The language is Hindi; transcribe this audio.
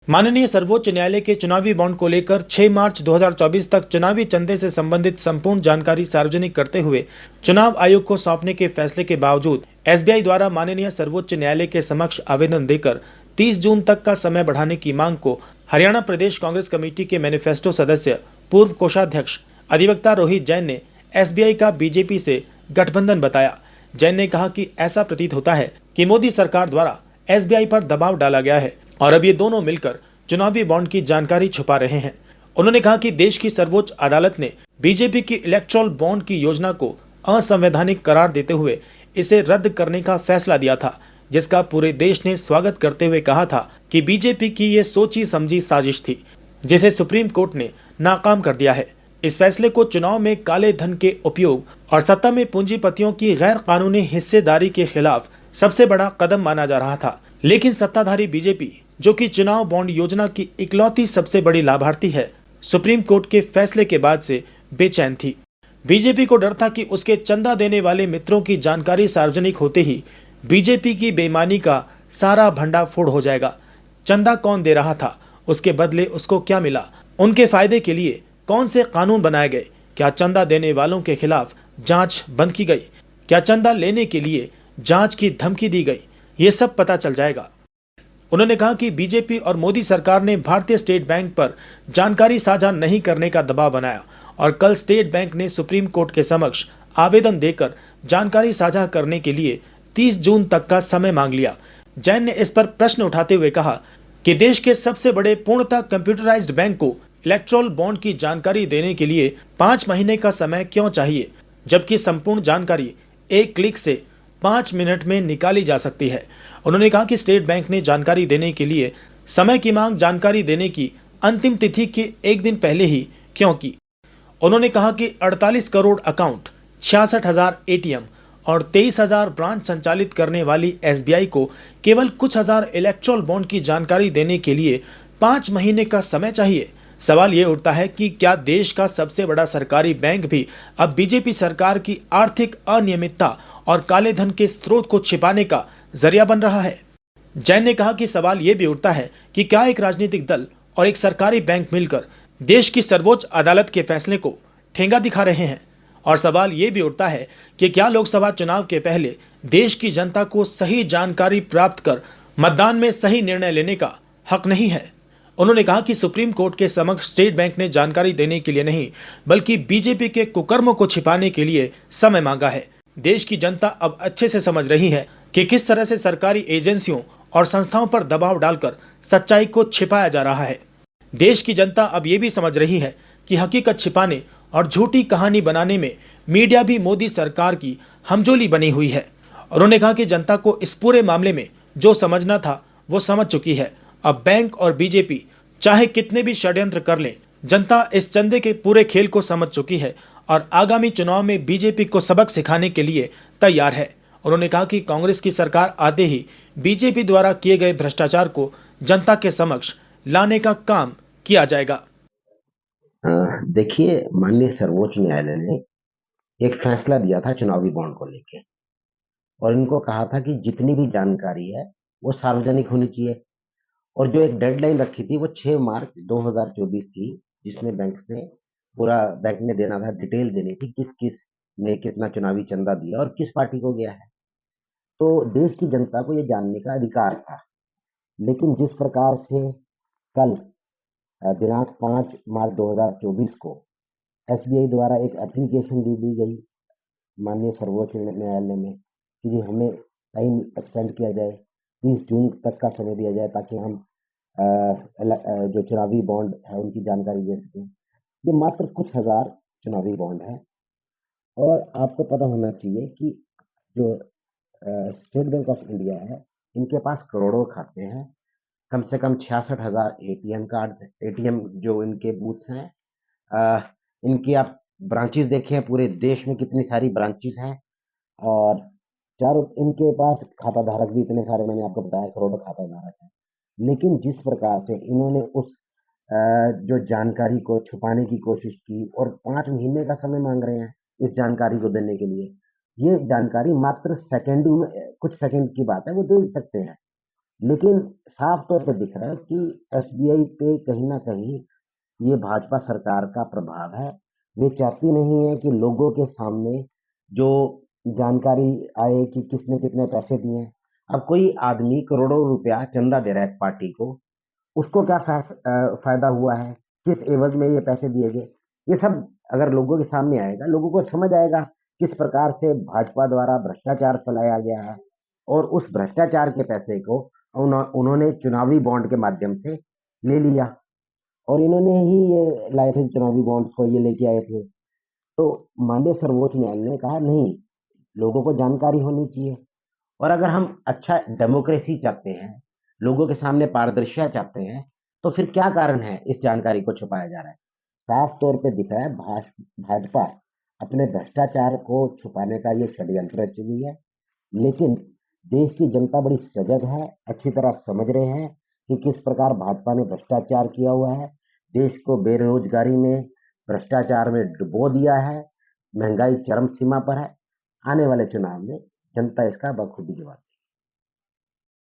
माननीय सर्वोच्च न्यायालय के चुनावी बॉन्ड को लेकर 6 मार्च 2024 तक चुनावी चंदे से संबंधित संपूर्ण जानकारी सार्वजनिक करते हुए चुनाव आयोग को सौंपने के फैसले के बावजूद एसबीआई द्वारा माननीय सर्वोच्च न्यायालय के समक्ष आवेदन देकर 30 जून तक का समय बढ़ाने की मांग को हरियाणा प्रदेश कांग्रेस कमेटी के मैनिफेस्टो सदस्य पूर्व कोषाध्यक्ष अधिवक्ता रोहित जैन ने एसबीआई का बीजेपी से गठबंधन बताया। जैन ने कहा कि ऐसा प्रतीत होता है कि मोदी सरकार द्वारा एसबीआई पर दबाव डाला गया है और अब ये दोनों मिलकर चुनावी बॉन्ड की जानकारी छुपा रहे हैं। उन्होंने कहा कि देश की सर्वोच्च अदालत ने बीजेपी की इलेक्टोरल बॉन्ड की योजना को असंवैधानिक करार देते हुए इसे रद्द करने का फैसला दिया था, जिसका पूरे देश ने स्वागत करते हुए कहा था कि बीजेपी की ये सोची समझी साजिश थी, जिसे सुप्रीम कोर्ट ने नाकाम कर दिया है। इस फैसले को चुनाव में काले धन के उपयोग और सत्ता में पूंजीपतियों की गैर कानूनी हिस्सेदारी के खिलाफ सबसे बड़ा कदम माना जा रहा था, लेकिन सत्ताधारी बीजेपी, जो कि चुनाव बॉन्ड योजना की इकलौती सबसे बड़ी लाभार्थी है, सुप्रीम कोर्ट के फैसले के बाद से बेचैन थी। बीजेपी को डर था कि उसके चंदा देने वाले मित्रों की जानकारी सार्वजनिक होते ही बीजेपी की बेईमानी का सारा भंडाफोड़ हो जाएगा। चंदा कौन दे रहा था, उसके बदले उसको क्या मिला, उनके फायदे के लिए कौन से कानून बनाए गए, क्या चंदा देने वालों के खिलाफ जांच बंद की गई, क्या चंदा लेने के लिए जांच की धमकी दी गई, ये सब पता चल जाएगा। उन्होंने कहा कि बीजेपी और मोदी सरकार ने भारतीय स्टेट बैंक पर जानकारी साझा नहीं करने का दबाव बनाया और कल स्टेट बैंक ने सुप्रीम कोर्ट के समक्ष आवेदन देकर जानकारी साझा करने के लिए 30 जून तक का समय मांग लिया। जैन ने इस पर प्रश्न उठाते हुए कहा कि देश के सबसे बड़े पूर्णतः कंप्यूटराइज्ड बैंक को इलेक्टोरल बॉन्ड की जानकारी देने के लिए 5 महीने का समय क्यों चाहिए, जबकि संपूर्ण जानकारी एक क्लिक से 5 मिनट में निकाली जा सकती है। उन्होंने कहा कि स्टेट बैंक ने जानकारी देने के लिए समय की मांग जानकारी देने की अंतिम तिथि के एक दिन पहले ही क्यों की। उन्होंने कहा कि 48 करोड़ अकाउंट, 66,000 एटीएम और 23,000 ब्रांच संचालित करने वाली एसबीआई को केवल कुछ हजार इलेक्टोरल बॉन्ड की जानकारी देने के लिए 5 महीने का समय चाहिए। सवाल ये उठता है कि क्या देश का सबसे बड़ा सरकारी बैंक भी अब बीजेपी सरकार की आर्थिक अनियमितता और काले धन के स्रोत को छिपाने का जरिया बन रहा है। जैन ने कहा कि सवाल यह भी उठता है कि क्या एक राजनीतिक दल और एक सरकारी बैंक मिलकर देश की सर्वोच्च अदालत के फैसले को ठेंगा दिखा रहे हैं, और सवाल यह भी उठता है कि क्या लोकसभा चुनाव के पहले देश की जनता को सही जानकारी प्राप्त कर मतदान में सही निर्णय लेने का हक नहीं है। उन्होंने कहा कि सुप्रीम कोर्ट के समक्ष स्टेट बैंक ने जानकारी देने के लिए नहीं, बल्कि बीजेपी के कुकर्मों को छिपाने के लिए समय मांगा है। देश की जनता अब अच्छे से समझ रही है कि किस तरह से सरकारी एजेंसियों और संस्थाओं पर दबाव डालकर सच्चाई को छिपाया जा रहा है। देश की जनता अब ये भी समझ रही है कि हकीकत छिपाने और झूठी कहानी बनाने में मीडिया भी मोदी सरकार की हमजोली बनी हुई है। उन्होंने कहा कि जनता को इस पूरे मामले में जो समझना था वो समझ चुकी है। अब बैंक और बीजेपी चाहे कितने भी षड्यंत्र कर लें, जनता इस चंदे के पूरे खेल को समझ चुकी है और आगामी चुनाव में बीजेपी को सबक सिखाने के लिए तैयार है। उन्होंने कहा कि कांग्रेस की सरकार आते ही बीजेपी द्वारा किए गए भ्रष्टाचार को जनता के समक्ष लाने का काम किया जाएगा। देखिए, माननीय सर्वोच्च न्यायालय ने एक फैसला दिया था चुनावी बॉन्ड को लेके, और इनको कहा था कि जितनी भी जानकारी है वो सार्वजनिक होनी चाहिए, और जो एक डेडलाइन रखी थी वो 6 मार्च 2024 थी, जिसमें बैंक ने देना था, डिटेल देनी थी किस किस ने कितना चुनावी चंदा दिया और किस पार्टी को गया है। तो देश की जनता को ये जानने का अधिकार था। लेकिन जिस प्रकार से कल दिनांक 5 मार्च 2024 को एसबीआई द्वारा एक एप्लीकेशन दी गई माननीय सर्वोच्च न्यायालय में कि जी हमें टाइम एक्सटेंड किया जाए, 30 जून तक का समय दिया जाए ताकि हम जो चुनावी बॉन्ड है उनकी जानकारी दे सकें। ये मात्र कुछ हजार चुनावी बॉन्ड है, और आपको पता होना चाहिए कि जो स्टेट बैंक ऑफ इंडिया है, इनके पास करोड़ों खाते हैं, कम से कम 66,000 एटीएम कार्ड्स, एटीएम जो इनके बूथ्स हैं, इनकी आप ब्रांचेस देखें, पूरे देश में कितनी सारी ब्रांचेस हैं, और चारों इनके पास खाता धारक भी इतने सारे, मैंने आपको बताया करोड़ों खाता धारक हैं। लेकिन जिस प्रकार से इन्होंने उस जो जानकारी को छुपाने की कोशिश की और 5 महीने का समय मांग रहे हैं इस जानकारी को देने के लिए, ये जानकारी मात्र सेकंड में, कुछ सेकंड की बात है, वो दे सकते हैं। लेकिन साफ तौर पे दिख रहा है कि एसबीआई पे कहीं ना कहीं ये भाजपा सरकार का प्रभाव है। वे चाहती नहीं है कि लोगों के सामने जो जानकारी आए कि किसने कितने पैसे दिए हैं। अब कोई आदमी करोड़ों रुपया चंदा दे रहा है एक पार्टी को, उसको क्या फायदा हुआ है, किस एवज में ये पैसे दिए गए, ये सब अगर लोगों के सामने आएगा, लोगों को समझ आएगा किस प्रकार से भाजपा द्वारा भ्रष्टाचार फैलाया गया है। और उस भ्रष्टाचार के पैसे को उन्होंने चुनावी बॉन्ड के माध्यम से ले लिया, और इन्होंने ही ये लाए थे चुनावी बॉन्ड्स को, ये लेके आए थे। तो माननीय सर्वोच्च न्यायालय ने कहा नहीं, लोगों को जानकारी होनी चाहिए। और अगर हम अच्छा डेमोक्रेसी चाहते हैं, लोगों के सामने पारदर्शिता चाहते हैं, तो फिर क्या कारण है इस जानकारी को छुपाया जा रहा है? साफ तौर पे दिख रहा है भाजपा अपने भ्रष्टाचार को छुपाने का ये षड्यंत्र रच रही है। लेकिन देश की जनता बड़ी सजग है, अच्छी तरह समझ रहे हैं कि किस प्रकार भाजपा ने भ्रष्टाचार किया हुआ है, देश को बेरोजगारी में, भ्रष्टाचार में डुबो दिया है, महंगाई चरम सीमा पर है। आने वाले चुनाव में जनता इसका बखूबी जवाब